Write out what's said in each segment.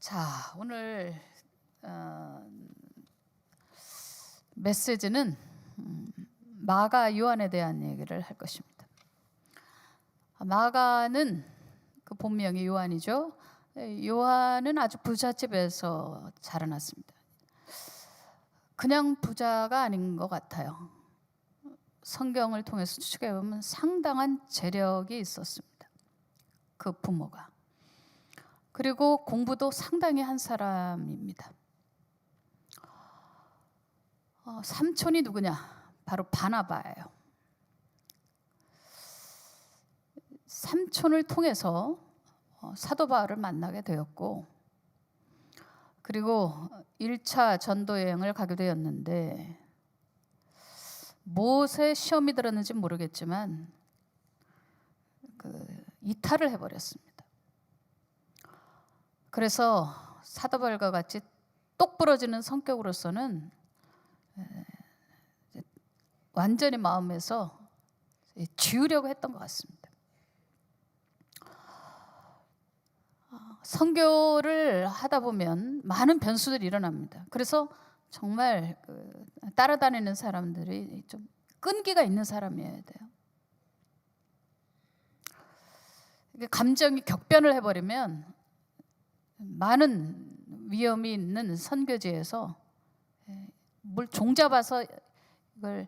자, 오늘 메시지는 마가 요한에 대한 얘기를 할 것입니다. 마가는 그 본명이 요한이죠. 요한은 아주 부잣집에서 자라났습니다. 그냥 부자가 아닌 것 같아요. 성경을 통해서 추측해 보면 상당한 재력이 있었습니다. 그 부모가. 그리고 공부도 상당히 한 사람입니다. 삼촌이 누구냐? 바로 바나바예요. 삼촌을 통해서 사도 바울을 만나게 되었고, 그리고 1차 전도 여행을 가게 되었는데 무엇에 시험이 들었는지 모르겠지만 이탈을 해버렸습니다. 그래서 사도 바울과 같이 똑 부러지는 성격으로서는 완전히 마음에서 지우려고 했던 것 같습니다. 선교를 하다 보면 많은 변수들이 일어납니다. 그래서 정말 따라다니는 사람들이 좀 끈기가 있는 사람이어야 돼요. 감정이 격변을 해버리면 많은 위험이 있는 선교지에서 뭘 종잡아서 이걸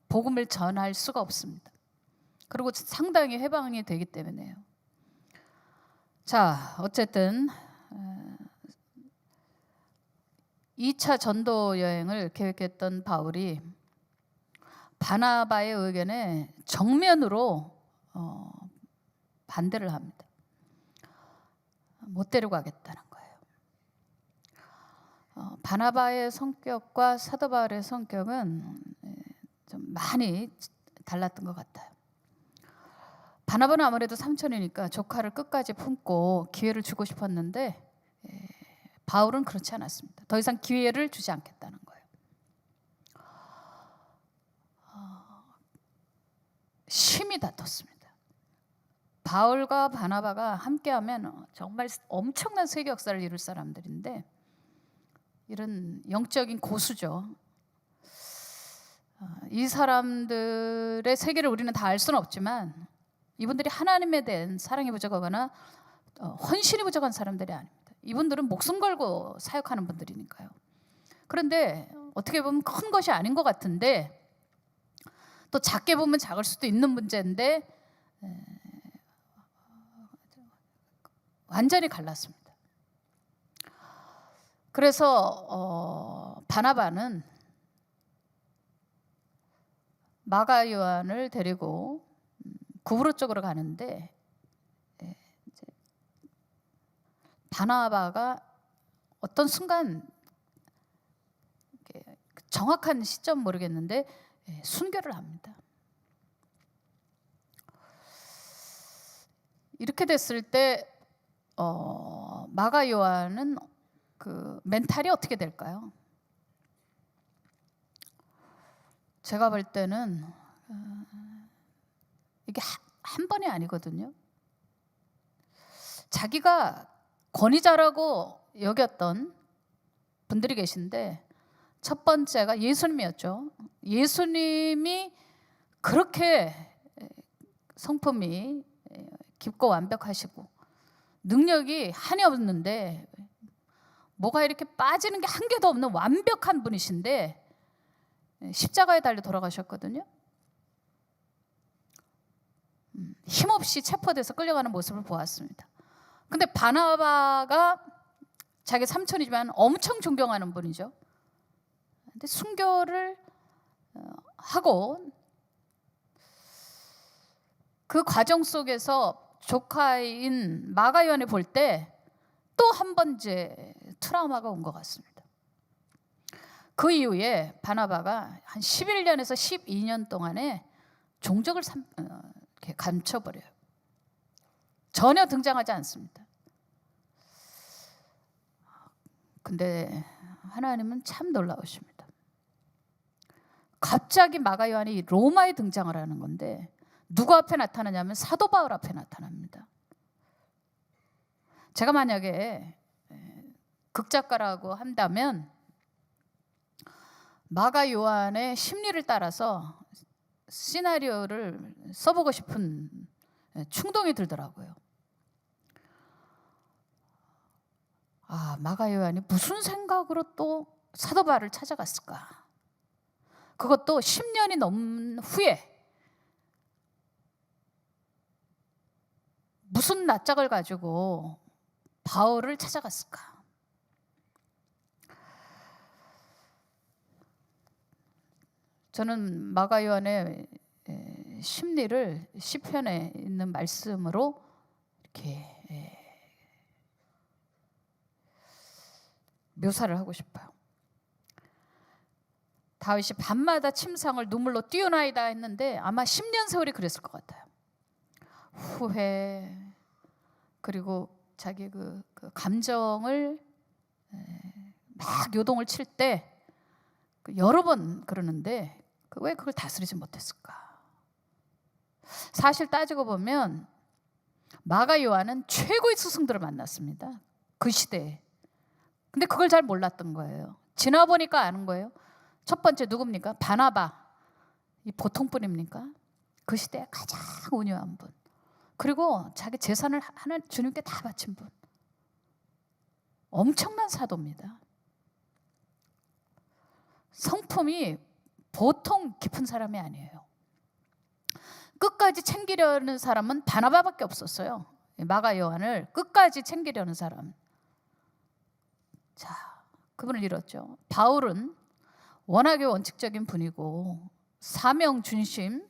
복음을 전할 수가 없습니다. 그리고 상당히 해방이 되기 때문에요. 자, 어쨌든 2차 전도 여행을 계획했던 바울이 바나바의 의견에 정면으로 반대를 합니다. 못 데려가겠다는 거예요. 바나바의 성격과 사도 바울의 성격은 좀 많이 달랐던 것 같아요. 바나바는 아무래도 삼촌이니까 조카를 끝까지 품고 기회를 주고 싶었는데 바울은 그렇지 않았습니다. 더 이상 기회를 주지 않겠다는 거예요. 심히 다퉜습니다. 바울과 바나바가 함께하면 정말 엄청난 세계 역사를 이룰 사람들인데 이런 영적인 고수죠. 이 사람들의 세계를 우리는 다 알 수는 없지만 이분들이 하나님에 대한 사랑이 부족하거나 헌신이 부족한 사람들이 아닙니다. 이분들은 목숨 걸고 사역하는 분들이니까요. 그런데 어떻게 보면 큰 것이 아닌 것 같은데 또 작게 보면 작을 수도 있는 문제인데 완전히 갈랐습니다. 그래서 바나바는 마가 요한을 데리고 구브로 쪽으로 가는데 바나바가 어떤 순간 정확한 시점 모르겠는데 순교를 합니다. 이렇게 됐을 때 마가 요한은 그 멘탈이 어떻게 될까요? 제가 볼 때는 이게 한 번이 아니거든요. 자기가 권위자라고 여겼던 분들이 계신데 첫 번째가 예수님이었죠. 예수님이 그렇게 성품이 깊고 완벽하시고 능력이 한이 없는데 뭐가 이렇게 빠지는 게 한 개도 없는 완벽한 분이신데 십자가에 달려 돌아가셨거든요. 힘없이 체포돼서 끌려가는 모습을 보았습니다. 근데 바나바가 자기 삼촌이지만 엄청 존경하는 분이죠. 근데 순교를 하고 그 과정 속에서 조카인 마가 요한을 볼 때 또 한 번 이제 트라우마가 온 것 같습니다. 그 이후에 바나바가 한 11년에서 12년 동안에 종적을 감춰버려요. 전혀 등장하지 않습니다. 근데 하나님은 참 놀라우십니다. 갑자기 마가 요한이 로마에 등장을 하는 건데 누구 앞에 나타나냐면 사도 바울 앞에 나타납니다. 제가 만약에 극작가라고 한다면 마가 요한의 심리를 따라서 시나리오를 써보고 싶은 충동이 들더라고요. 마가 요한이 무슨 생각으로 또 사도 바울을 찾아갔을까? 그것도 10년이 넘은 후에 무슨 낯짝을 가지고 바울을 찾아갔을까? 저는 마가 요한의 심리를 시편에 있는 말씀으로 이렇게 묘사를 하고 싶어요. 다윗이 밤마다 침상을 눈물로 띄우나이다 했는데 아마 10년 세월이 그랬을 것 같아요. 후회, 그리고 자기 그 감정을 막 요동을 칠 때 여러 번 그러는데 왜 그걸 다스리지 못했을까? 사실 따지고 보면 마가 요한은 최고의 스승들을 만났습니다. 그 시대에. 근데 그걸 잘 몰랐던 거예요. 지나 보니까 아는 거예요. 첫 번째 누굽니까? 바나바. 이 보통 분입니까? 그 시대에 가장 온유한 분. 그리고 자기 재산을 하나 주님께 다 바친 분. 엄청난 사도입니다. 성품이 보통 깊은 사람이 아니에요. 끝까지 챙기려는 사람은 바나바밖에 없었어요. 마가 요한을 끝까지 챙기려는 사람. 자, 그분을 잃었죠. 바울은 워낙에 원칙적인 분이고 사명 중심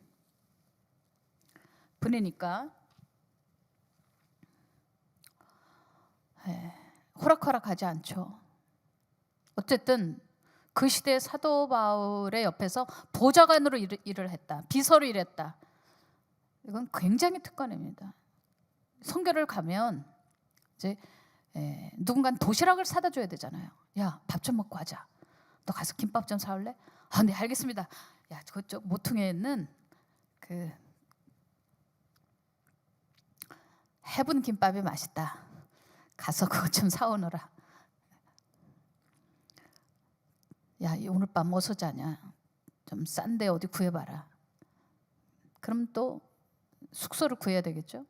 분이니까 호락호락하지 않죠. 어쨌든 그 시대의 사도 바울의 옆에서 보좌관으로 일을 했다. 비서로 일했다. 이건 굉장히 특권입니다. 선교를 가면 이제 누군가는 도시락을 사다 줘야 되잖아요. 야, 밥 좀 먹고 하자. 너 가서 김밥 좀 사올래? 네, 알겠습니다. 야, 그쪽 모퉁이에 있는 그 해분 김밥이 맛있다. 가서 그거 좀 사오너라. 야, 오늘 밤 어디서 자냐? 좀 싼데 어디 구해봐라. 그럼 또 숙소를 구해야 되겠죠?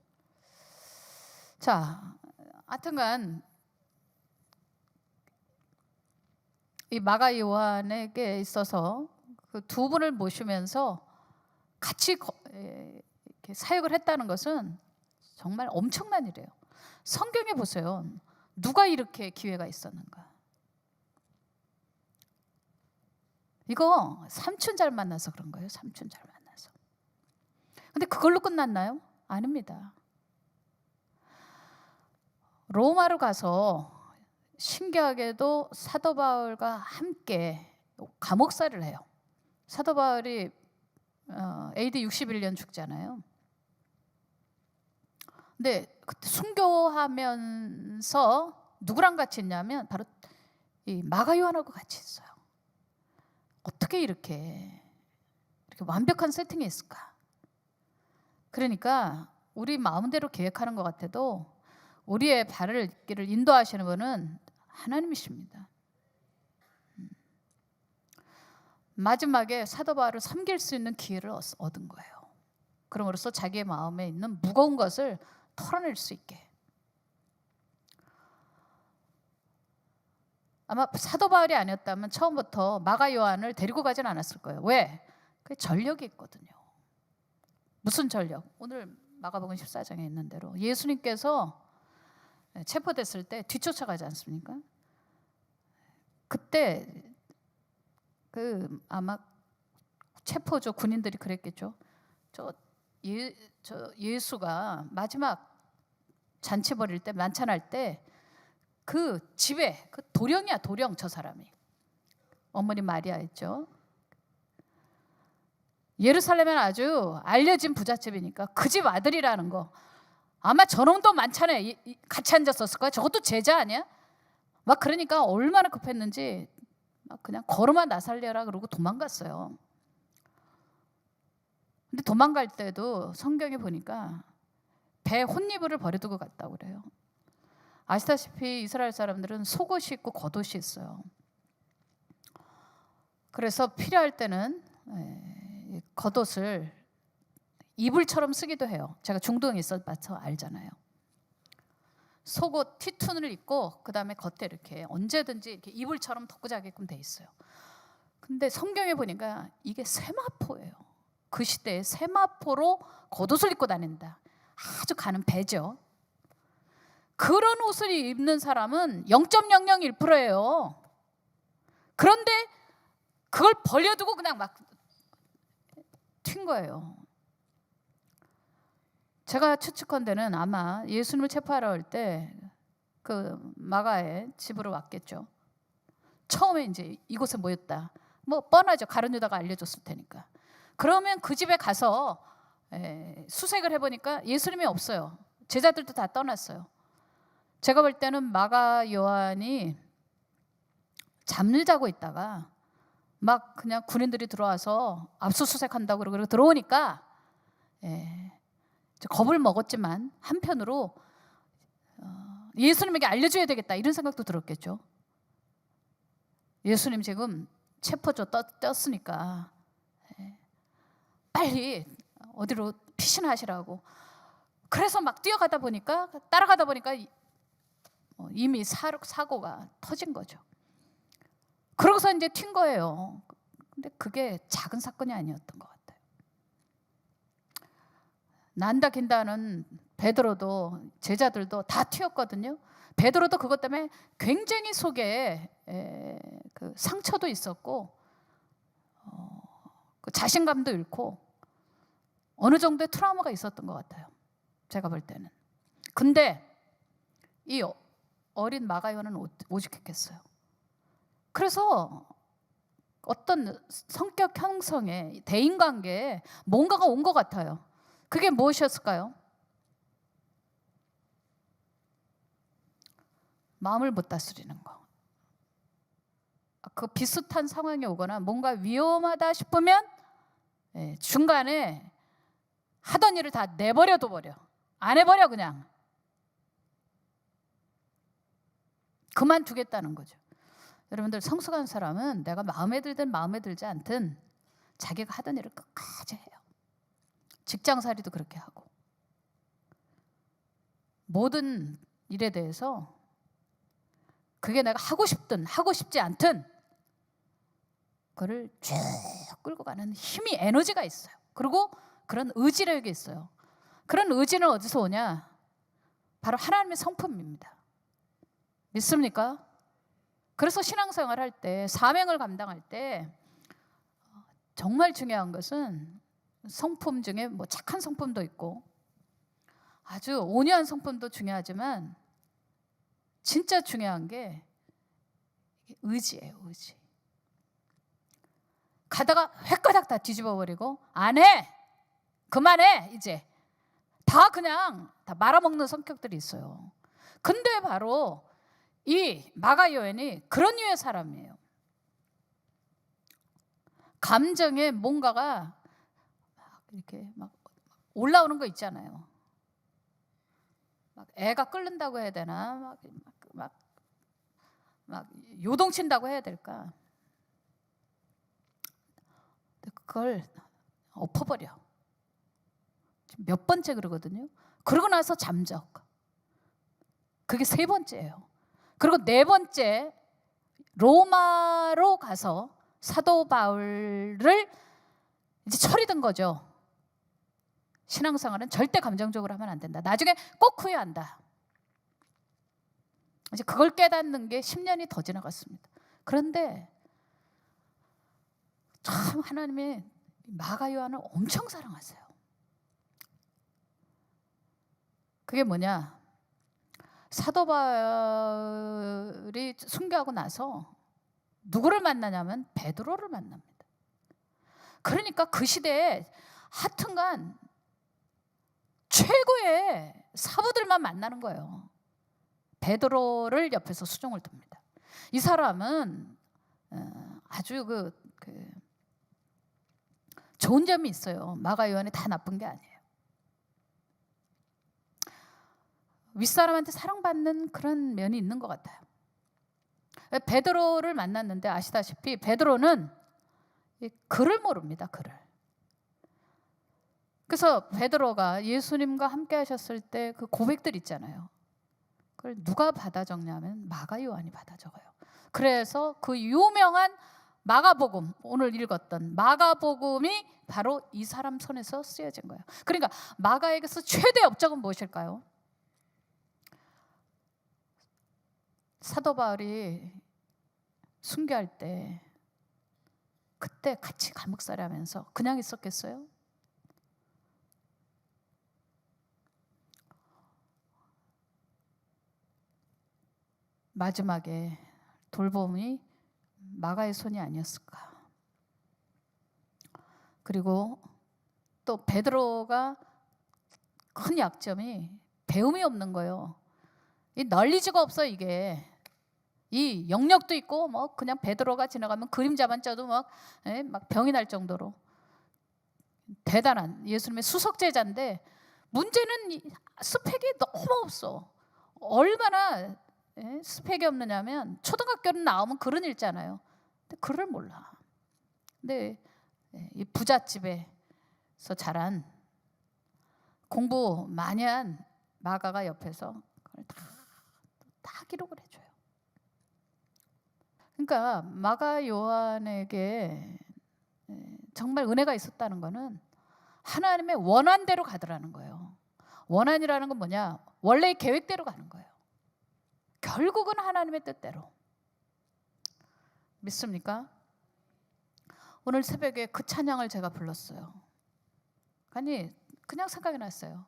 자, 하여튼간 이 마가 요한에게 있어서 그 두 분을 모시면서 같이 이렇게 사역을 했다는 것은 정말 엄청난 일이에요. 성경에 보세요. 누가 이렇게 기회가 있었는가? 이거 삼촌 잘 만나서 그런 거예요. 삼촌 잘 만나서. 근데 그걸로 끝났나요? 아닙니다. 로마로 가서 신기하게도 사도 바울과 함께 감옥살이를 해요. 사도 바울이 AD 61년 죽잖아요. 근데 그때 순교하면서 누구랑 같이 있냐면 바로 이 마가 요한하고 같이 있어요. 어떻게 이렇게 완벽한 세팅이 있을까? 그러니까 우리 마음대로 계획하는 것 같아도 우리의 발길을 인도하시는 분은 하나님이십니다. 마지막에 사도 바울을 섬길 수 있는 기회를 얻은 거예요. 그럼으로써 자기의 마음에 있는 무거운 것을 털어낼 수 있게. 아마 사도 바울이 아니었다면 처음부터 마가 요한을 데리고 가진 않았을 거예요. 왜? 그 전력이 있거든요. 무슨 전력? 오늘 마가복음 14장에 있는 대로 예수님께서 체포됐을 때 뒤쫓아가지 않습니까? 그때 아마 체포조 군인들이 그랬겠죠. 예수가 마지막 잔치 벌일 때, 만찬할 때 그 집에 도령이야, 도령. 저 사람이 어머니 마리아 있죠. 예루살렘은 아주 알려진 부잣집이니까 그 집 아들이라는 거. 아마 저놈도 만찬에 같이 앉았었을 거야. 저것도 제자 아니야? 막 그러니까 얼마나 급했는지 막 그냥 걸음아 나살려라 그러고 도망갔어요. 근데 도망갈 때도 성경에 보니까 배 혼니부를 버려두고 갔다고 그래요. 아시다시피 이스라엘 사람들은 속옷이 있고 겉옷이 있어요. 그래서 필요할 때는 겉옷을 이불처럼 쓰기도 해요. 제가 중동에 있어봐서 알잖아요. 속옷 티툰을 입고 그 다음에 겉에 이렇게 언제든지 이렇게 이불처럼 덮고 자게끔 돼 있어요. 근데 성경에 보니까 이게 세마포예요. 그 시대에 세마포로 겉옷을 입고 다닌다. 아주 가는 배죠. 그런 옷을 입는 사람은 0.001%예요. 그런데 그걸 벌려두고 그냥 막 튄 거예요. 제가 추측컨대는 아마 예수님을 체포하러 올 때 그 마가의 집으로 왔겠죠. 처음에 이제 이곳에 모였다. 뭐 뻔하죠. 가룟 유다가 알려줬을 테니까. 그러면 그 집에 가서 수색을 해보니까 예수님이 없어요. 제자들도 다 떠났어요. 제가 볼 때는 마가 요한이 잠을 자고 있다가 막 그냥 군인들이 들어와서 압수수색한다고 그러고 들어오니까 겁을 먹었지만 한편으로 예수님에게 알려줘야 되겠다 이런 생각도 들었겠죠. 예수님 지금 체포조 떴으니까 빨리 어디로 피신하시라고. 그래서 막 뛰어가다 보니까 따라가다 보니까 이미 사고가 터진 거죠. 그러고서 이제 튄 거예요. 근데 그게 작은 사건이 아니었던 것 같아요. 난다 긴다는 베드로도 제자들도 다 튀었거든요. 베드로도 그것 때문에 굉장히 속에 그 상처도 있었고 그 자신감도 잃고 어느 정도의 트라우마가 있었던 것 같아요. 제가 볼 때는. 근데 이 어린 마가 요한은 오죽했겠어요. 그래서 어떤 성격 형성에 대인관계에 뭔가가 온 것 같아요. 그게 무엇이었을까요? 마음을 못 다스리는 거. 그 비슷한 상황이 오거나 뭔가 위험하다 싶으면 중간에 하던 일을 다 내버려둬 버려. 안 해버려 그냥. 그만두겠다는 거죠. 여러분들 성숙한 사람은 내가 마음에 들든 마음에 들지 않든 자기가 하던 일을 끝까지 해요. 직장살이도 그렇게 하고 모든 일에 대해서 그게 내가 하고 싶든 하고 싶지 않든 그거를 쭉 끌고 가는 힘이 에너지가 있어요. 그리고 그런 의지력이 있어요. 그런 의지는 어디서 오냐? 바로 하나님의 성품입니다. 믿습니까? 그래서 신앙생활 할 때 사명을 감당할 때 정말 중요한 것은 성품 중에 뭐 착한 성품도 있고 아주 온유한 성품도 중요하지만 진짜 중요한 게 의지예요. 의지. 가다가 획가닥 다 뒤집어 버리고 안 해. 그만해. 이제 다 그냥 다 말아먹는 성격들이 있어요. 근데 바로 이 마가 요한이 그런 류의 사람이에요. 감정에 뭔가가 이렇게 막 올라오는 거 있잖아요. 막 애가 끓는다고 해야 되나? 막 요동친다고 해야 될까? 그걸 엎어버려. 몇 번째 그러거든요. 그러고 나서 잠적. 그게 3번째예요. 그리고 4번째 로마로 가서 사도 바울을 이제 철이 든 거죠. 신앙생활은 절대 감정적으로 하면 안 된다. 나중에 꼭 후회한다. 이제 그걸 깨닫는 게 10년이 더 지나갔습니다. 그런데 참 하나님의 마가 요한을 엄청 사랑하세요. 그게 뭐냐? 사도 바울이 순교하고 나서 누구를 만나냐면 베드로를 만납니다. 그러니까 그 시대에 하여튼간 최고의 사부들만 만나는 거예요. 베드로를 옆에서 수종을 둡니다. 이 사람은 아주 그 좋은 점이 있어요. 마가 요한이 다 나쁜 게 아니에요. 윗사람한테 사랑받는 그런 면이 있는 것 같아요. 베드로를 만났는데 아시다시피 베드로는 글을 모릅니다. 글을. 그래서 베드로가 예수님과 함께 하셨을 때 그 고백들 있잖아요. 그걸 누가 받아 적냐면 마가 요한이 받아 적어요. 그래서 그 유명한 마가복음, 오늘 읽었던 마가복음이 바로 이 사람 손에서 쓰여진 거예요. 그러니까 마가에게서 최대 업적은 무엇일까요? 사도 바울이 순교할 때 그때 같이 감옥살이 하면서 그냥 있었겠어요? 마지막에 돌봄이 마가의 손이 아니었을까. 그리고 또 베드로가 큰 약점이 배움이 없는 거예요. 이 널리지가 없어. 이게 이 영역도 있고 뭐 그냥 베드로가 지나가면 그림자만 짜도 막 병이 날 정도로 대단한 예수님의 수석 제자인데 문제는 스펙이 너무 없어. 얼마나 스펙이 없느냐면 초등학교는 나오면 글은 읽잖아요. 근데 글을 몰라. 근데 이 부잣집에서 자란 공부 많이 한 마가가 옆에서 그걸 다 기록을 해줘요. 그러니까 마가 요한에게 정말 은혜가 있었다는 거는 하나님의 원한대로 가더라는 거예요. 원한이라는 건 뭐냐? 원래의 계획대로 가는 거예요. 결국은 하나님의 뜻대로. 믿습니까? 오늘 새벽에 그 찬양을 제가 불렀어요. 아니 그냥 생각이 났어요.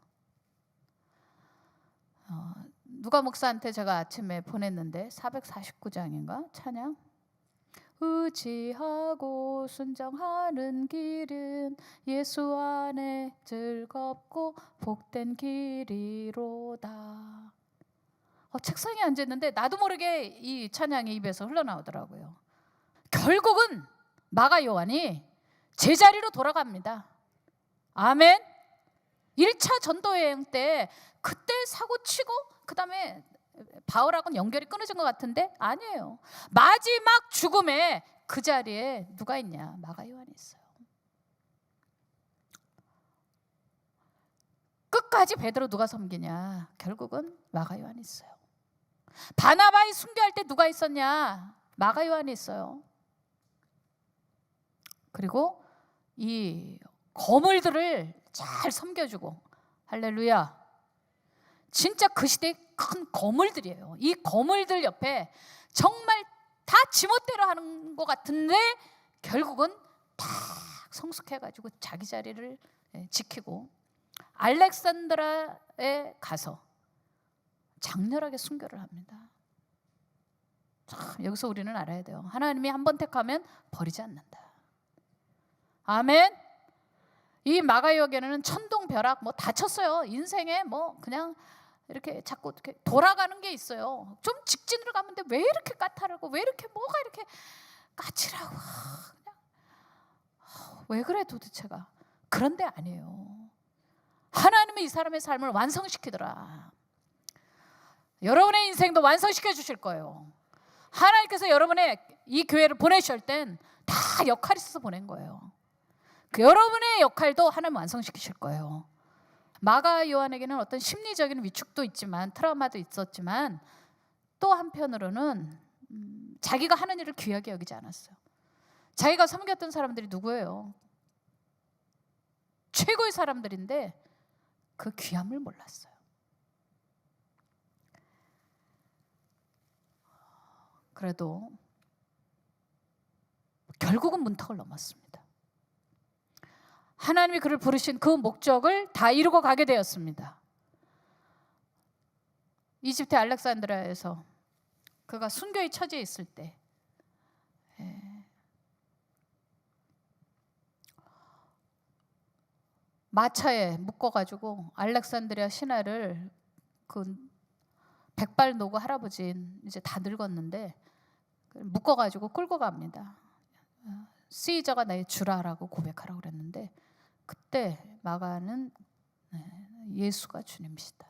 누가 목사한테 제가 아침에 보냈는데 449장인가 찬양, 의지하고 순정하는 길은 예수 안에 즐겁고 복된 길이로다. 책상에 앉았는데 나도 모르게 이 찬양이 입에서 흘러나오더라고요. 결국은 마가 요한이 제자리로 돌아갑니다. 아멘. 1차 전도여행 때 그때 사고치고 그 다음에 바울하고는 연결이 끊어진 것 같은데 아니에요. 마지막 죽음에 그 자리에 누가 있냐? 마가 요한이 있어요. 끝까지 베드로 누가 섬기냐? 결국은 마가 요한이 있어요. 바나바의 순교할 때 누가 있었냐? 마가 요한이 있어요. 그리고 이 거물들을 잘 섬겨주고, 할렐루야. 진짜 그 시대의 큰 거물들이에요. 이 거물들 옆에 정말 다 지멋대로 하는 것 같은데 결국은 딱 성숙해가지고 자기 자리를 지키고 알렉산드라에 가서 장렬하게 순교를 합니다. 참, 여기서 우리는 알아야 돼요. 하나님이 한번 택하면 버리지 않는다. 아멘. 이 마가요에게는 천둥벼락 뭐 다쳤어요. 인생에 뭐 그냥 이렇게 자꾸 이렇게 돌아가는 게 있어요. 좀 직진으로 가는데 왜 이렇게 까탈하고 왜 이렇게 뭐가 이렇게 까칠하고 그냥 왜 그래 도대체가. 그런데 아니에요. 하나님은 이 사람의 삶을 완성시키더라. 여러분의 인생도 완성시켜 주실 거예요. 하나님께서 여러분의 이 교회를 보내실 땐 다 역할이 있어서 보낸 거예요. 그 여러분의 역할도 하나님 완성시키실 거예요. 마가 요한에게는 어떤 심리적인 위축도 있지만 트라우마도 있었지만 또 한편으로는 자기가 하는 일을 귀하게 여기지 않았어요. 자기가 섬겼던 사람들이 누구예요? 최고의 사람들인데 그 귀함을 몰랐어요. 그래도 결국은 문턱을 넘었습니다. 하나님이 그를 부르신 그 목적을 다 이루고 가게 되었습니다. 이집트 알렉산드리아에서 그가 순교의 처지에 있을 때 마차에 묶어가지고 알렉산드리아 신하를 그 백발 노구 할아버지인 이제 다 늙었는데 묶어가지고 끌고 갑니다. 시저가 나의 주라라고 고백하라고 그랬는데 그때 마가는 예수가 주님이시다.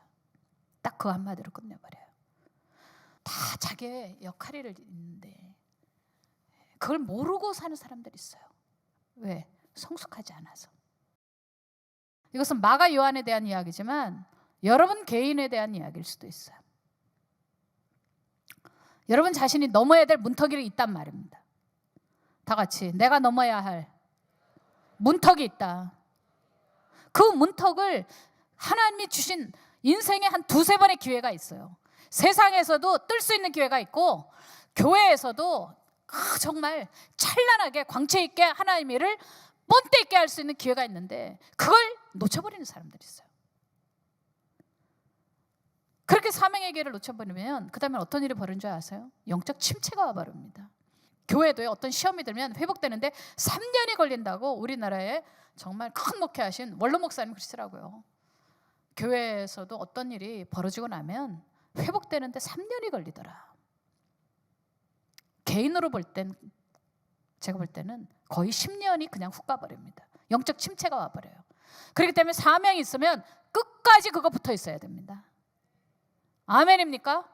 딱 딱 그 한마디로 끝내버려요. 다 자기의 역할이 있는데 그걸 모르고 사는 사람들이 있어요. 왜? 성숙하지 않아서. 이것은 마가 요한에 대한 이야기지만 여러분 개인에 대한 이야기일 수도 있어요. 여러분 자신이 넘어야 될 문턱이 있단 말입니다. 다 같이 내가 넘어야 할 문턱이 있다. 그 문턱을 하나님이 주신 인생에 한 두세 번의 기회가 있어요. 세상에서도 뜰 수 있는 기회가 있고 교회에서도 정말 찬란하게 광채 있게 하나님의 일을 뻔때 있게 할 수 있는 기회가 있는데 그걸 놓쳐버리는 사람들이 있어요. 그렇게 사명의 기회를 놓쳐버리면 그 다음에 어떤 일이 벌어진 줄 아세요? 영적 침체가 와버립니다. 교회도요, 어떤 시험이 들면 회복되는데 3년이 걸린다고 우리나라에 정말 큰 목회하신 원로 목사님 그러시더라고요. 교회에서도 어떤 일이 벌어지고 나면 회복되는데 3년이 걸리더라. 개인으로 볼 땐 제가 볼 때는 거의 10년이 그냥 훅 가버립니다. 영적 침체가 와버려요. 그렇기 때문에 사명이 있으면 끝까지 그거 붙어 있어야 됩니다. 아멘입니까?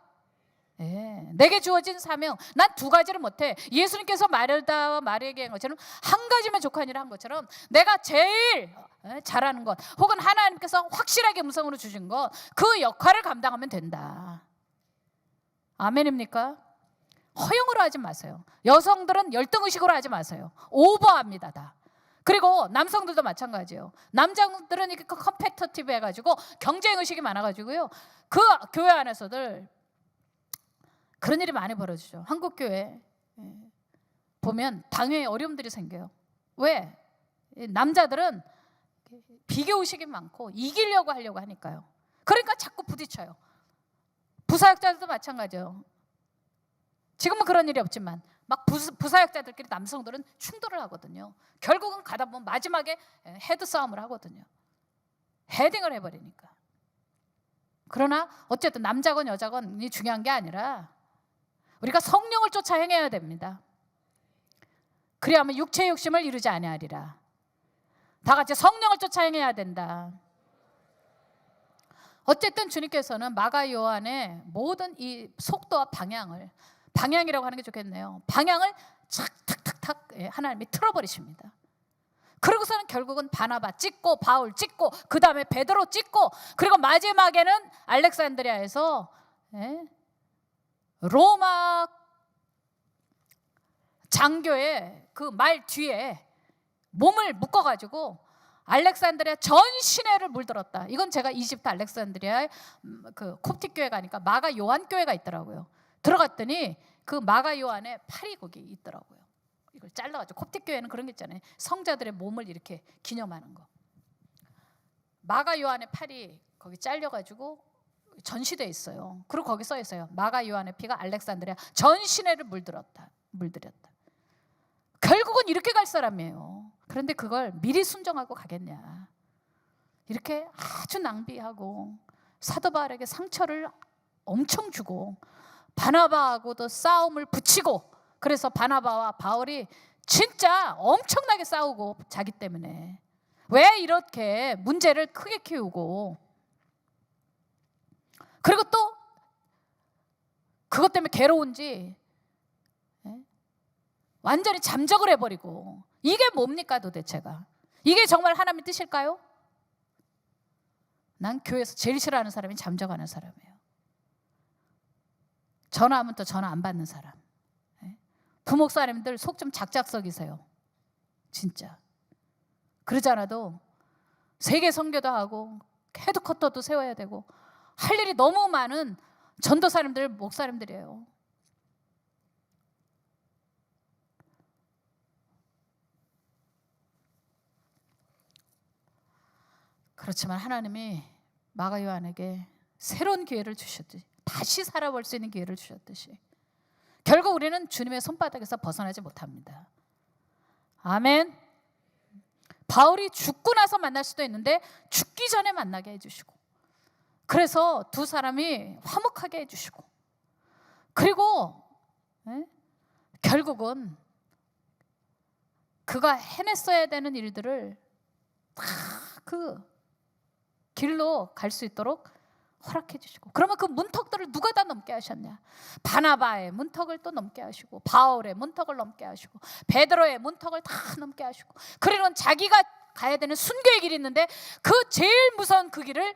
네. 내게 주어진 사명, 난 두 가지를 못해. 예수님께서 마르다와 마리에게 한 것처럼 한 가지만 족한 일을 한 것처럼 내가 제일 잘하는 것 혹은 하나님께서 확실하게 음성으로 주신 것 그 역할을 감당하면 된다. 아멘입니까? 허용으로 하지 마세요. 여성들은 열등의식으로 하지 마세요. 오버합니다 다. 그리고 남성들도 마찬가지예요. 남자들은 이렇게 컴페터티브 해가지고 경쟁의식이 많아가지고요. 그 교회 안에서들 그런 일이 많이 벌어지죠. 한국 교회 보면 당회에 어려움들이 생겨요. 왜? 남자들은 비교의식이 많고 이기려고 하려고 하니까요. 그러니까 자꾸 부딪혀요. 부사역자들도 마찬가지예요. 지금은 그런 일이 없지만 막 부사역자들끼리 남성들은 충돌을 하거든요. 결국은 가다 보면 마지막에 헤드 싸움을 하거든요. 헤딩을 해버리니까. 그러나 어쨌든 남자건 여자건이 중요한 게 아니라 우리가 성령을 쫓아 행해야 됩니다. 그래야만 육체의 욕심을 이루지 아니하리라. 다 같이 성령을 쫓아 행해야 된다. 어쨌든 주님께서는 마가 요한의 모든 이 속도와 방향이라고 하는 게 좋겠네요. 방향을 탁탁탁탁 하나님이 틀어버리십니다. 그러고서는 결국은 바나바 찍고 바울 찍고 그 다음에 베드로 찍고 그리고 마지막에는 알렉산드리아에서 로마 장교의 그 말 뒤에 몸을 묶어가지고 알렉산드리아 전 시내를 물들었다. 이건 제가 이집트 알렉산드리아의 그 콥틱 교회 가니까 마가 요한 교회가 있더라고요. 들어갔더니 그 마가 요한의 팔이 거기 있더라고요. 이걸 잘라가지고 콥틱 교회는 그런 게 있잖아요. 성자들의 몸을 이렇게 기념하는 거. 마가 요한의 팔이 거기 잘려가지고 전시돼 있어요. 그리고 거기 써 있어요. 마가 요한의 피가 알렉산드리아 전 시내를 물들였다. 결국은 이렇게 갈 사람이에요. 그런데 그걸 미리 순종하고 가겠냐. 이렇게 아주 낭비하고 사도 바울에게 상처를 엄청 주고 바나바하고도 싸움을 붙이고 그래서 바나바와 바울이 진짜 엄청나게 싸우고 자기 때문에 왜 이렇게 문제를 크게 키우고 그리고 또 그것 때문에 괴로운지 완전히 잠적을 해버리고 이게 뭡니까 도대체가? 이게 정말 하나님의 뜻일까요? 난 교회에서 제일 싫어하는 사람이 잠적하는 사람이에요. 전화하면 또 전화 안 받는 사람. 부목사님들 속 좀 작작 썩이세요. 진짜. 그러지 않아도 세계 선교도 하고 헤드쿼터도 세워야 되고 할 일이 너무 많은 전도사님들, 목사님들이에요. 그렇지만 하나님이 마가 요한에게 새로운 기회를 주셨듯이 다시 살아볼 수 있는 기회를 주셨듯이 결국 우리는 주님의 손바닥에서 벗어나지 못합니다. 아멘. 바울이 죽고 나서 만날 수도 있는데 죽기 전에 만나게 해주시고 그래서 두 사람이 화목하게 해주시고 그리고 결국은 그가 해냈어야 되는 일들을 다 그 길로 갈 수 있도록 허락해 주시고, 그러면 그 문턱들을 누가 다 넘게 하셨냐? 바나바의 문턱을 또 넘게 하시고, 바울의 문턱을 넘게 하시고, 베드로의 문턱을 다 넘게 하시고, 그리고는 자기가 가야 되는 순교의 길이 있는데 그 제일 무서운 그 길을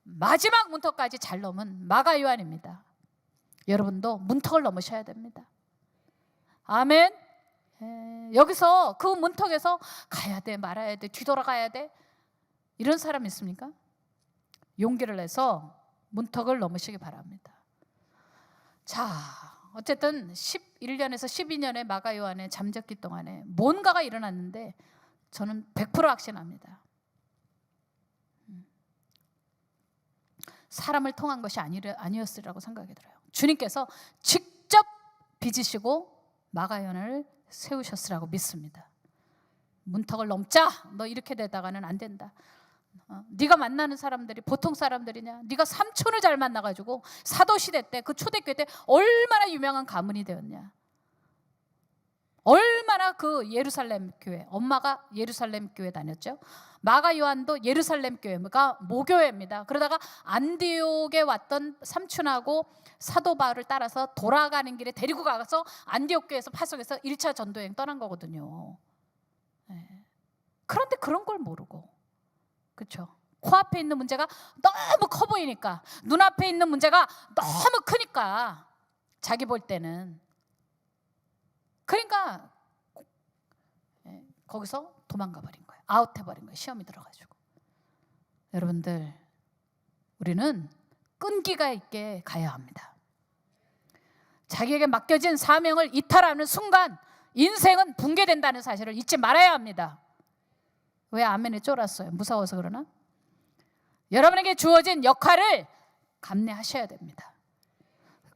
마지막 문턱까지 잘 넘은 마가 요한입니다. 여러분도 문턱을 넘으셔야 됩니다. 아멘. 여기서 그 문턱에서 가야 돼, 말아야 돼, 뒤돌아가야 돼, 이런 사람 있습니까? 용기를 내서 문턱을 넘으시기 바랍니다. 자, 어쨌든 11년에서 12년의 마가 요한의 잠적기 동안에 뭔가가 일어났는데 저는 100% 확신합니다. 사람을 통한 것이 아니었으리라고 생각이 들어요. 주님께서 직접 빚으시고 마가 요한을 세우셨으라고 믿습니다. 문턱을 넘자. 너 이렇게 되다가는 안 된다. 네가 만나는 사람들이 보통 사람들이냐? 네가 삼촌을 잘 만나가지고 사도시대 때, 그 초대교회 때 얼마나 유명한 가문이 되었냐? 얼마나 그 예루살렘 교회, 엄마가 예루살렘 교회 다녔죠. 마가 요한도 예루살렘 교회가 모교회입니다. 그러다가 안디옥에 왔던 삼촌하고 사도 바울을 따라서 돌아가는 길에 데리고 가서 안디옥 교회에서 파송해서 1차 전도여행 떠난 거거든요. 그런데 그런 걸 모르고, 그렇죠? 코앞에 있는 문제가 너무 커 보이니까, 눈앞에 있는 문제가 너무 크니까 자기 볼 때는, 그러니까 거기서 도망가 버린 거예요. 아웃해버린 거예요. 시험이 들어가지고. 여러분들, 우리는 끈기가 있게 가야 합니다. 자기에게 맡겨진 사명을 이탈하는 순간 인생은 붕괴된다는 사실을 잊지 말아야 합니다. 왜 아멘에 쫄았어요? 무서워서 그러나? 여러분에게 주어진 역할을 감내하셔야 됩니다.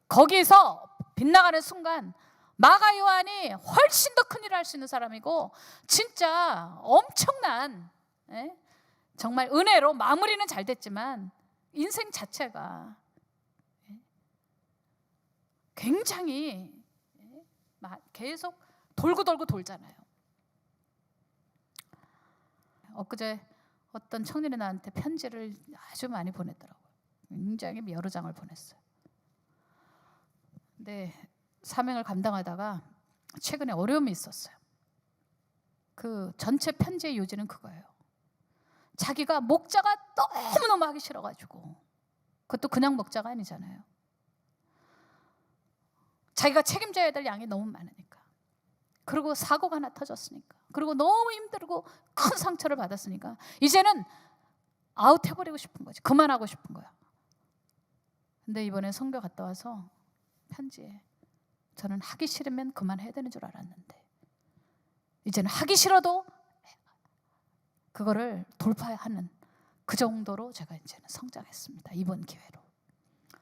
거기서 빗나가는 순간 마가 요한이 훨씬 더 큰 일을 할 수 있는 사람이고, 진짜 엄청난, 정말 은혜로 마무리는 잘 됐지만 인생 자체가 굉장히 계속 돌고 돌잖아요. 엊그제 어떤 청년이 나한테 편지를 아주 많이 보냈더라고요. 굉장히 여러 장을 보냈어요. 근데 사명을 감당하다가 최근에 어려움이 있었어요. 그 전체 편지의 요지는 그거예요. 자기가 목자가 너무너무 하기 싫어가지고, 그것도 그냥 목자가 아니잖아요. 자기가 책임져야 될 양이 너무 많으니까, 그리고 사고가 하나 터졌으니까, 그리고 너무 힘들고 큰 상처를 받았으니까 이제는 아웃해버리고 싶은 거지. 그만하고 싶은 거야. 근데 이번에 선교 갔다 와서 편지에, 저는 하기 싫으면 그만해야 되는 줄 알았는데 이제는 하기 싫어도 그거를 돌파하는 그 정도로 제가 이제는 성장했습니다. 이번 기회로.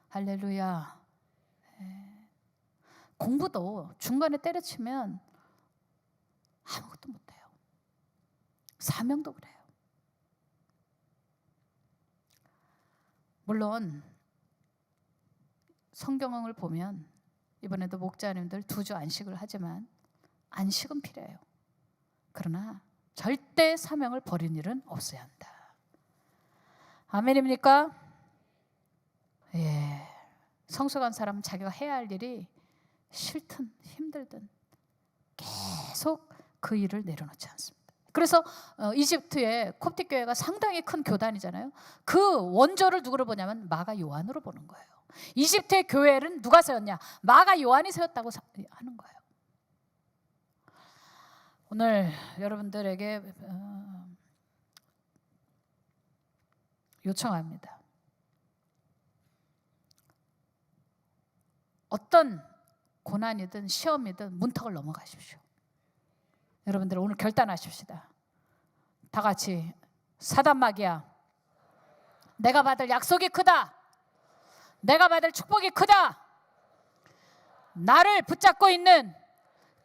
할렐루야. 공부도 중간에 때려치면 아무것도 못해요. 사명도 그래요. 물론 성경을 보면 이번에도 목자님들 2주 안식을 하지만 안식은 필요해요. 그러나 절대 사명을 버린 일은 없어야 한다. 아멘입니까? 예. 성숙한 사람은 자기가 해야 할 일이 싫든 힘들든 계속 그 일을 내려놓지 않습니다. 그래서 이집트의 콥틱 교회가 상당히 큰 교단이잖아요. 그 원조를 누구로 보냐면 마가 요한으로 보는 거예요. 이집트의 교회를 누가 세웠냐? 마가 요한이 세웠다고 하는 거예요. 오늘 여러분들에게 요청합니다. 어떤 고난이든 시험이든 문턱을 넘어가십시오. 여러분들 오늘 결단하십시다. 다 같이, 사단마귀야, 내가 받을 약속이 크다. 내가 받을 축복이 크다. 나를 붙잡고 있는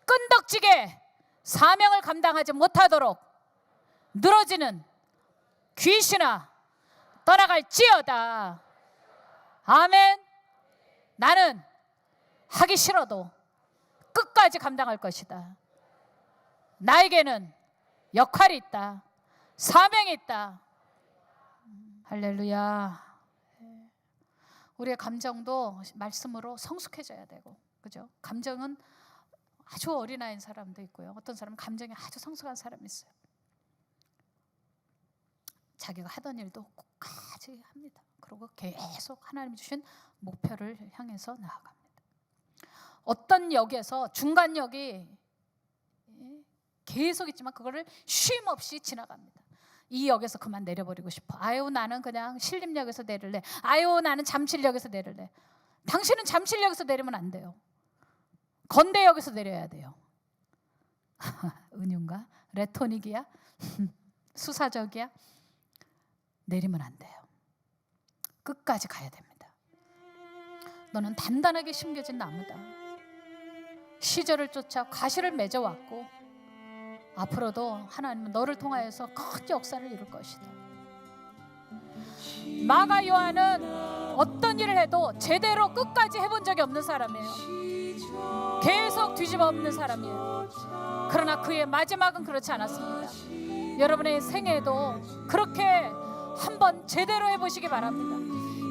끈덕지게 사명을 감당하지 못하도록 늘어지는 귀신아 떠나갈지어다. 아멘. 나는 하기 싫어도 끝까지 감당할 것이다. 나에게는 역할이 있다. 사명이 있다. 할렐루야. 우리의 감정도 말씀으로 성숙해져야 되고, 그죠? 감정은 아주 어린아이인 사람도 있고요. 어떤 사람은 감정이 아주 성숙한 사람이 있어요. 자기가 하던 일도 끝까지 합니다. 그리고 계속 하나님이 주신 목표를 향해서 나아갑니다. 어떤 역에서 중간역이 계속 있지만 그거를 쉼 없이 지나갑니다. 이 역에서 그만 내려버리고 싶어. 아유, 나는 그냥 신림역에서 내릴래. 아유, 나는 잠실역에서 내릴래. 당신은 잠실역에서 내리면 안 돼요. 건대역에서 내려야 돼요. 은윤가? 레토닉이야? 수사적이야? 내리면 안 돼요. 끝까지 가야 됩니다. 너는 단단하게 심겨진 나무다. 시절을 쫓아 과실을 맺어왔고 앞으로도 하나님은 너를 통하여서 큰 역사를 이룰 것이다. 마가 요한은 어떤 일을 해도 제대로 끝까지 해본 적이 없는 사람이에요. 계속 뒤집어 엎는 사람이에요. 그러나 그의 마지막은 그렇지 않았습니다. 여러분의 생애도 그렇게 한번 제대로 해보시기 바랍니다.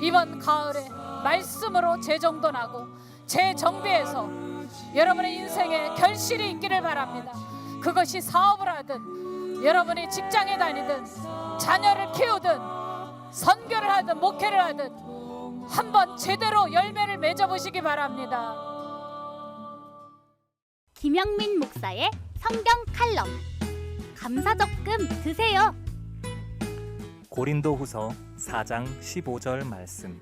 이번 가을에 말씀으로 재정돈하고 재정비해서 여러분의 인생에 결실이 있기를 바랍니다. 그것이 사업을 하든 여러분이 직장에 다니든 자녀를 키우든 선교를 하든 목회를 하든 한번 제대로 열매를 맺어보시기 바랍니다. 김영민 목사의 성경 칼럼, 감사 적금 드세요. 고린도후서 4장 15절 말씀.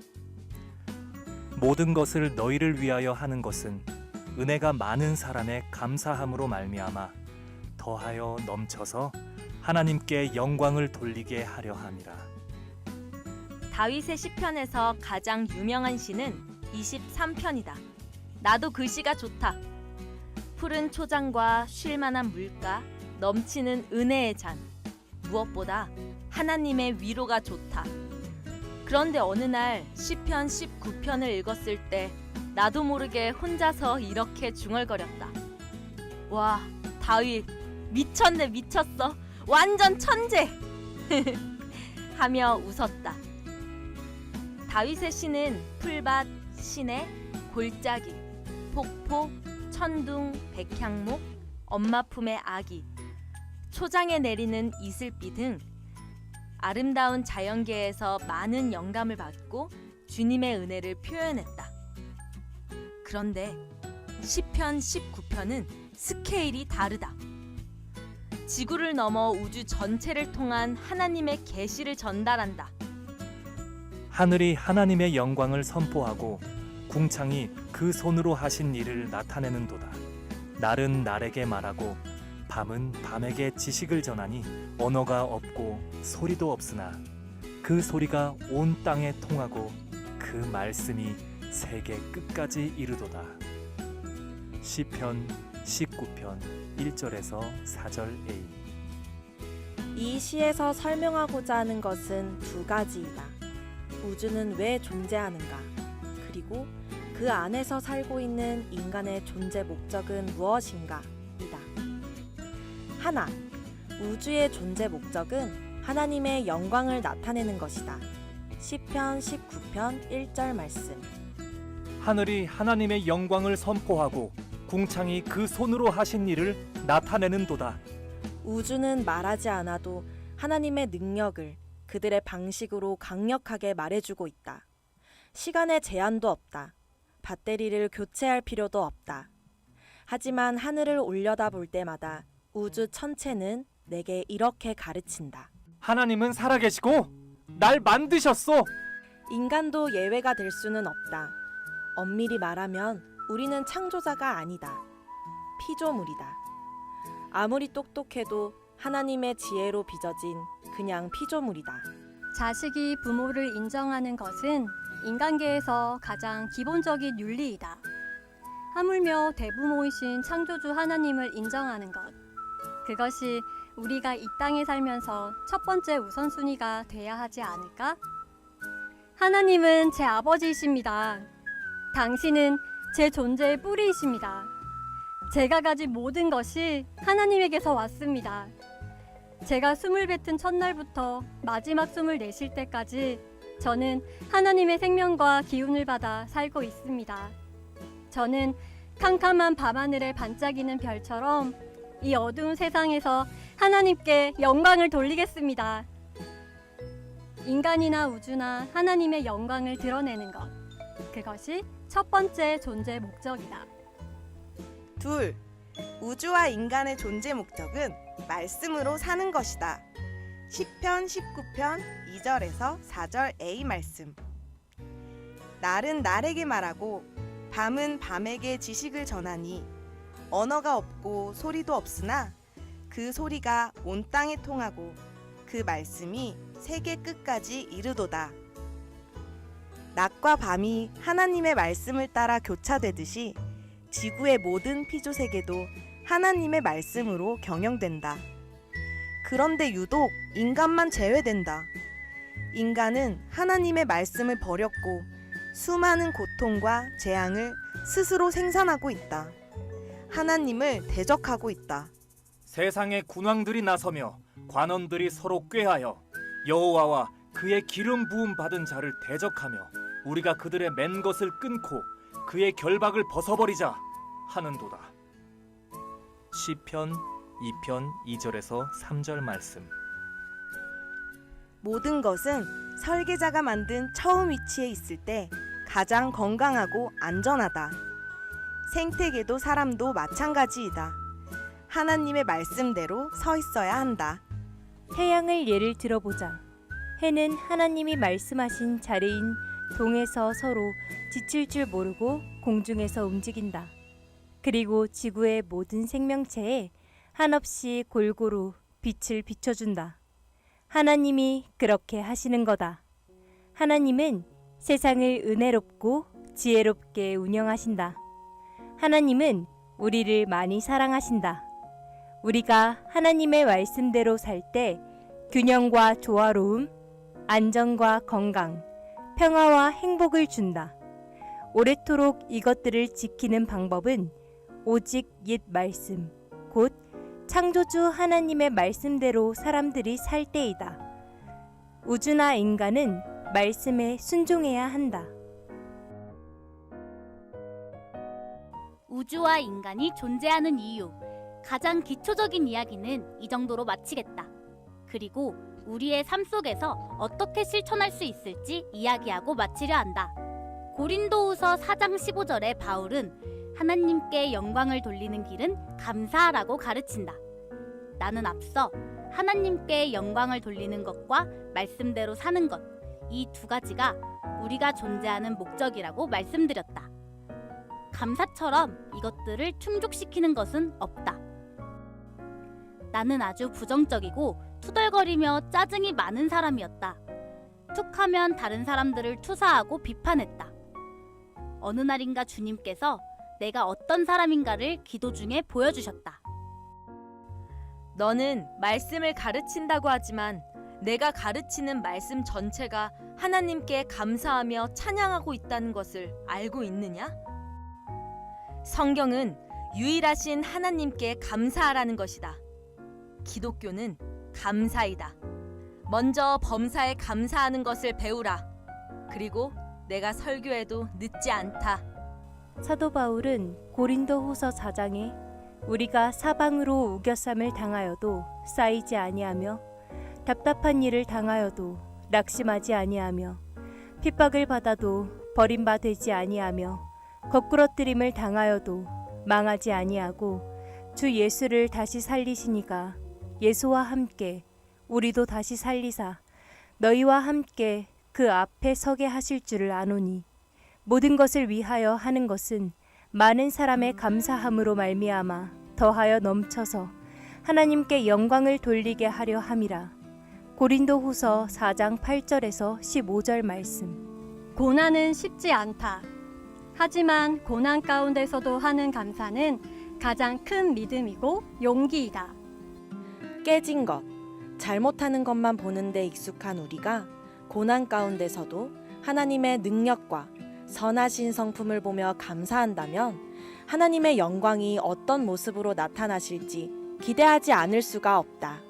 모든 것을 너희를 위하여 하는 것은 은혜가 많은 사람의 감사함으로 말미암아 더하여 넘쳐서 하나님께 영광을 돌리게 하려 함이라. 다윗의 시편에서 가장 유명한 시는 23편이다. 나도 그 시가 좋다. 푸른 초장과 쉴만한 물가, 넘치는 은혜의 잔. 무엇보다 하나님의 위로가 좋다. 그런데 어느 날 시편 19편을 읽었을 때 나도 모르게 혼자서 이렇게 중얼거렸다. 와, 다윗 미쳤네, 미쳤어. 완전 천재. 하며 웃었다. 다윗의 시는 풀밭, 시내, 골짜기, 폭포, 천둥, 백향목, 엄마 품의 아기, 초장에 내리는 이슬비 등 아름다운 자연계에서 많은 영감을 받고 주님의 은혜를 표현했다. 그런데 시편 19편은 스케일이 다르다. 지구를 넘어 우주 전체를 통한 하나님의 계시를 전달한다. 하늘이 하나님의 영광을 선포하고 궁창이 그 손으로 하신 일을 나타내는도다. 날은 날에게 말하고 밤은 밤에게 지식을 전하니 언어가 없고 소리도 없으나 그 소리가 온 땅에 통하고 그 말씀이 세계 끝까지 이르도다. 시편 19편 1절에서 4절 A. 이 시에서 설명하고자 하는 것은 두 가지이다. 우주는 왜 존재하는가? 그리고 그 안에서 살고 있는 인간의 존재 목적은 무엇인가? 이다. 하나, 우주의 존재 목적은 하나님의 영광을 나타내는 것이다. 시편 19편 1절 말씀. 하늘이 하나님의 영광을 선포하고 궁창이 그 손으로 하신 일을 나타내는도다. 우주는 말하지 않아도 하나님의 능력을 그들의 방식으로 강력하게 말해주고 있다. 시간의 제한도 없다. 배터리를 교체할 필요도 없다. 하지만 하늘을 올려다볼 때마다 우주 천체는 내게 이렇게 가르친다. 하나님은 살아계시고 날 만드셨어. 인간도 예외가 될 수는 없다. 엄밀히 말하면 우리는 창조자가 아니다. 피조물이다. 아무리 똑똑해도 하나님의 지혜로 빚어진 그냥 피조물이다. 자식이 부모를 인정하는 것은 인간계에서 가장 기본적인 윤리이다. 하물며 대부모이신 창조주 하나님을 인정하는 것. 그것이 우리가 이 땅에 살면서 첫 번째 우선순위가 돼야 하지 않을까? 하나님은 제 아버지이십니다. 당신은 제 존재의 뿌리이십니다. 제가 가진 모든 것이 하나님에게서 왔습니다. 제가 숨을 뱉은 첫날부터 마지막 숨을 내쉴 때까지 저는 하나님의 생명과 기운을 받아 살고 있습니다. 저는 캄캄한 밤하늘에 반짝이는 별처럼 이 어두운 세상에서 하나님께 영광을 돌리겠습니다. 인간이나 우주나 하나님의 영광을 드러내는 것. 그것이 첫 번째 존재 목적이다. 둘, 우주와 인간의 존재 목적은 말씀으로 사는 것이다. 시편 19편 2절에서 4절 A 말씀. 날은 날에게 말하고 밤은 밤에게 지식을 전하니 언어가 없고 소리도 없으나 그 소리가 온 땅에 통하고 그 말씀이 세계 끝까지 이르도다. 낮과 밤이 하나님의 말씀을 따라 교차되듯이 지구의 모든 피조 세계도 하나님의 말씀으로 경영된다. 그런데 유독 인간만 제외된다. 인간은 하나님의 말씀을 버렸고 수많은 고통과 재앙을 스스로 생산하고 있다. 하나님을 대적하고 있다. 세상의 군왕들이 나서며 관원들이 서로 꾀하여 여호와와 그의 기름 부음 받은 자를 대적하며 우리가 그들의 맨 것을 끊고 그의 결박을 벗어버리자 하는도다. 시편 2편 2절에서 3절 말씀. 모든 것은 설계자가 만든 처음 위치에 있을 때 가장 건강하고 안전하다. 생태계도 사람도 마찬가지이다. 하나님의 말씀대로 서 있어야 한다. 태양을 예를 들어보자. 해는 하나님이 말씀하신 자리인 동에서 서로 지칠 줄 모르고 공중에서 움직인다. 그리고 지구의 모든 생명체에 한없이 골고루 빛을 비춰준다. 하나님이 그렇게 하시는 거다. 하나님은 세상을 은혜롭고 지혜롭게 운영하신다. 하나님은 우리를 많이 사랑하신다. 우리가 하나님의 말씀대로 살 때 균형과 조화로움, 안정과 건강, 평화와 행복을 준다. 오래도록 이것들을 지키는 방법은 오직 옛 말씀, 곧 창조주 하나님의 말씀대로 사람들이 살 때이다. 우주나 인간은 말씀에 순종해야 한다. 우주와 인간이 존재하는 이유, 가장 기초적인 이야기는 이 정도로 마치겠다. 그리고 우리의 삶 속에서 어떻게 실천할 수 있을지 이야기하고 마치려 한다. 고린도후서 4장 15절에 바울은 하나님께 영광을 돌리는 길은 감사라고 가르친다. 나는 앞서 하나님께 영광을 돌리는 것과 말씀대로 사는 것, 이 두 가지가 우리가 존재하는 목적이라고 말씀드렸다. 감사처럼 이것들을 충족시키는 것은 없다. 나는 아주 부정적이고 투덜거리며 짜증이 많은 사람이었다. 툭하면 다른 사람들을 투사하고 비판했다. 어느 날인가 주님께서 내가 어떤 사람인가를 기도 중에 보여주셨다. 너는 말씀을 가르친다고 하지만 내가 가르치는 말씀 전체가 하나님께 감사하며 찬양하고 있다는 것을 알고 있느냐? 성경은 유일하신 하나님께 감사하라는 것이다. 기독교는 감사이다. 먼저 범사에 감사하는 것을 배우라. 그리고 내가 설교해도 늦지 않다. 사도 바울은 고린도후서 4장에 우리가 사방으로 우겨쌈을 당하여도 쌓이지 아니하며 답답한 일을 당하여도 낙심하지 아니하며 핍박을 받아도 버림바 되지 아니하며 거꾸러뜨림을 당하여도 망하지 아니하고 주 예수를 다시 살리시니가 예수와 함께 우리도 다시 살리사 너희와 함께 그 앞에 서게 하실 줄을 아노니 모든 것을 위하여 하는 것은 많은 사람의 감사함으로 말미암아 더하여 넘쳐서 하나님께 영광을 돌리게 하려 함이라. 고린도후서 4장 8절에서 15절 말씀. 고난은 쉽지 않다. 하지만 고난 가운데서도 하는 감사는 가장 큰 믿음이고 용기이다. 깨진 것, 잘못하는 것만 보는데 익숙한 우리가 고난 가운데서도 하나님의 능력과 선하신 성품을 보며 감사한다면 하나님의 영광이 어떤 모습으로 나타나실지 기대하지 않을 수가 없다.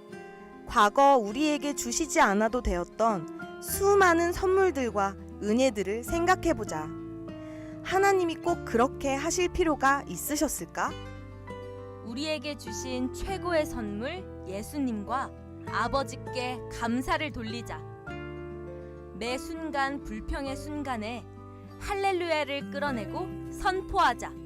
과거 우리에게 주시지 않아도 되었던 수많은 선물들과 은혜들을 생각해보자. 하나님이 꼭 그렇게 하실 필요가 있으셨을까? 우리에게 주신 최고의 선물 예수님과 아버지께 감사를 돌리자. 매 순간 불평의 순간에 할렐루야를 끌어내고 선포하자.